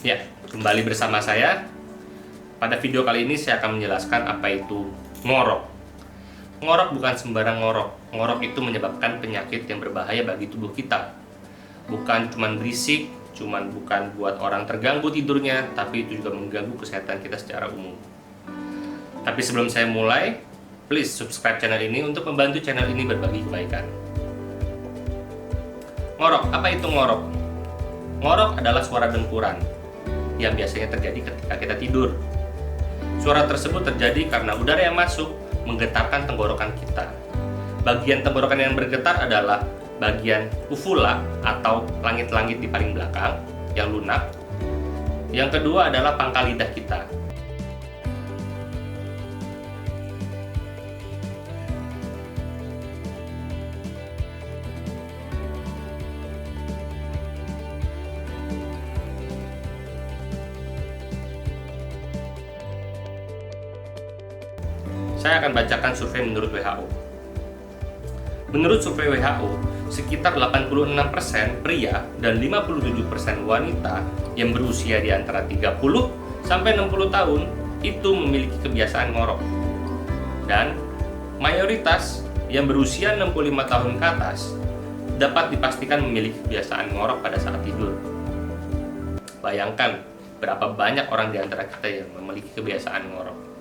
Ya, kembali bersama saya. Pada video kali ini saya akan menjelaskan apa itu ngorok. Ngorok bukan sembarang ngorok. Ngorok itu menyebabkan penyakit yang berbahaya bagi tubuh kita. Bukan cuma berisik, bukan buat orang terganggu tidurnya, tapi itu juga mengganggu kesehatan kita secara umum. Tapi sebelum saya mulai, please subscribe channel ini untuk membantu channel ini berbagi kebaikan. Ngorok, apa itu ngorok? Ngorok adalah suara dengkuran yang biasanya terjadi ketika kita tidur. Suara tersebut terjadi karena udara yang masuk menggetarkan tenggorokan kita. Bagian tenggorokan yang bergetar adalah bagian uvula atau langit-langit di paling belakang yang lunak. Yang kedua adalah pangkal lidah kita. Saya akan bacakan survei menurut WHO. Menurut survei WHO, sekitar 86% pria dan 57% wanita yang berusia di antara 30 sampai 60 tahun itu memiliki kebiasaan ngorok. Dan mayoritas yang berusia 65 tahun ke atas dapat dipastikan memiliki kebiasaan ngorok pada saat tidur. Bayangkan berapa banyak orang di antara kita yang memiliki kebiasaan ngorok.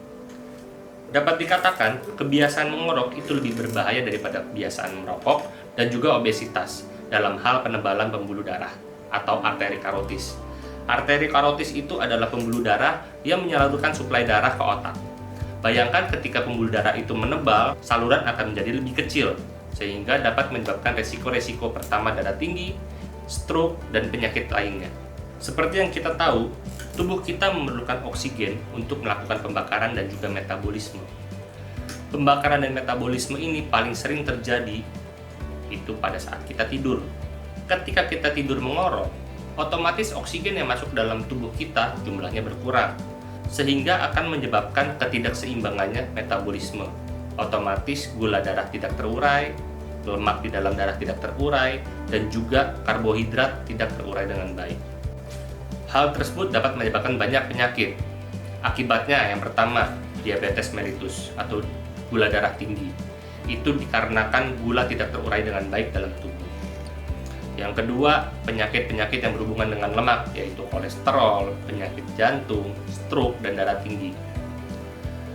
Dapat dikatakan, kebiasaan mengorok itu lebih berbahaya daripada kebiasaan merokok dan juga obesitas dalam hal penebalan pembuluh darah atau arteri karotis. Arteri karotis itu adalah pembuluh darah yang menyalurkan suplai darah ke otak. Bayangkan ketika pembuluh darah itu menebal, saluran akan menjadi lebih kecil, sehingga dapat menyebabkan resiko-resiko pertama darah tinggi, stroke, dan penyakit lainnya. Seperti yang kita tahu, tubuh kita memerlukan oksigen untuk melakukan pembakaran dan juga metabolisme. Pembakaran dan metabolisme ini paling sering terjadi itu pada saat kita tidur. Ketika kita tidur mengorok, otomatis oksigen yang masuk dalam tubuh kita jumlahnya berkurang, sehingga akan menyebabkan ketidakseimbangannya metabolisme. Otomatis gula darah tidak terurai, lemak di dalam darah tidak terurai, dan juga karbohidrat tidak terurai dengan baik. Hal tersebut dapat menyebabkan banyak penyakit. Akibatnya yang pertama, diabetes mellitus atau gula darah tinggi. Itu dikarenakan gula tidak terurai dengan baik dalam tubuh. Yang kedua, penyakit-penyakit yang berhubungan dengan lemak, yaitu kolesterol, penyakit jantung, stroke, dan darah tinggi.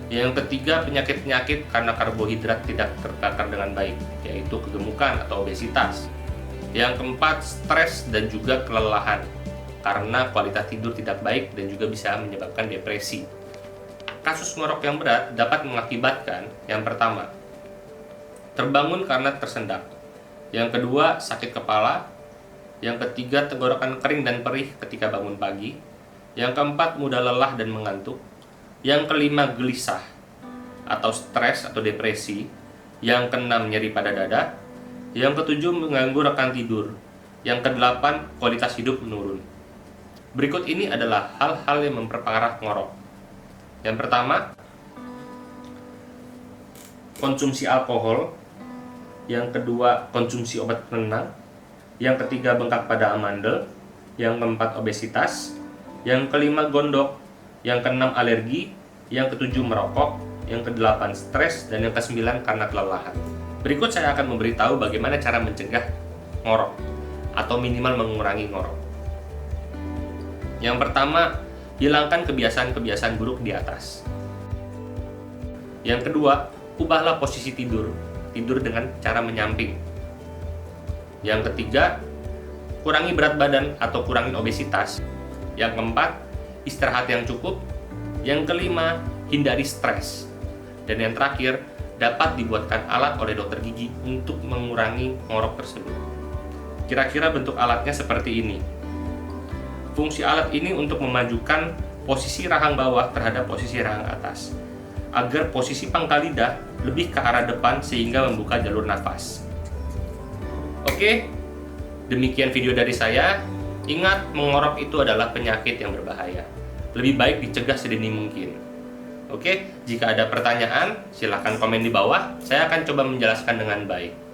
Yang ketiga, penyakit-penyakit karena karbohidrat tidak terbakar dengan baik, yaitu kegemukan atau obesitas. Yang keempat, stres dan juga kelelahan, karena kualitas tidur tidak baik dan juga bisa menyebabkan depresi. Kasus ngorok yang berat dapat mengakibatkan yang pertama, terbangun karena tersendak. Yang kedua, sakit kepala. Yang ketiga, tenggorokan kering dan perih ketika bangun pagi. Yang keempat, mudah lelah dan mengantuk. Yang kelima, gelisah atau stres atau depresi. Yang keenam, nyeri pada dada. Yang ketujuh, mengganggu rekan tidur. Yang kedelapan, kualitas hidup menurun. Berikut ini adalah hal-hal yang memperparah ngorok. Yang pertama, konsumsi alkohol. Yang kedua, konsumsi obat penenang. Yang ketiga, bengkak pada amandel. Yang keempat, obesitas. Yang kelima, gondok. Yang keenam, alergi. Yang ketujuh, merokok. Yang kedelapan, stres. Dan yang kesembilan, karena kelelahan. Berikut saya akan memberitahu bagaimana cara mencegah ngorok atau minimal mengurangi ngorok. Yang pertama, hilangkan kebiasaan-kebiasaan buruk di atas. Yang kedua, ubahlah posisi tidur. Tidur dengan cara menyamping. Yang ketiga, kurangi berat badan atau kurangi obesitas. Yang keempat, istirahat yang cukup. Yang kelima, hindari stres. Dan yang terakhir, dapat dibuatkan alat oleh dokter gigi untuk mengurangi ngorok tersebut. Kira-kira bentuk alatnya seperti ini. Fungsi alat ini untuk memajukan posisi rahang bawah terhadap posisi rahang atas, agar posisi pangkal lidah lebih ke arah depan sehingga membuka jalur nafas. Oke, demikian video dari saya. Ingat, mengorok itu adalah penyakit yang berbahaya. Lebih baik dicegah sedini mungkin. Oke, jika ada pertanyaan, silahkan komen di bawah. Saya akan coba menjelaskan dengan baik.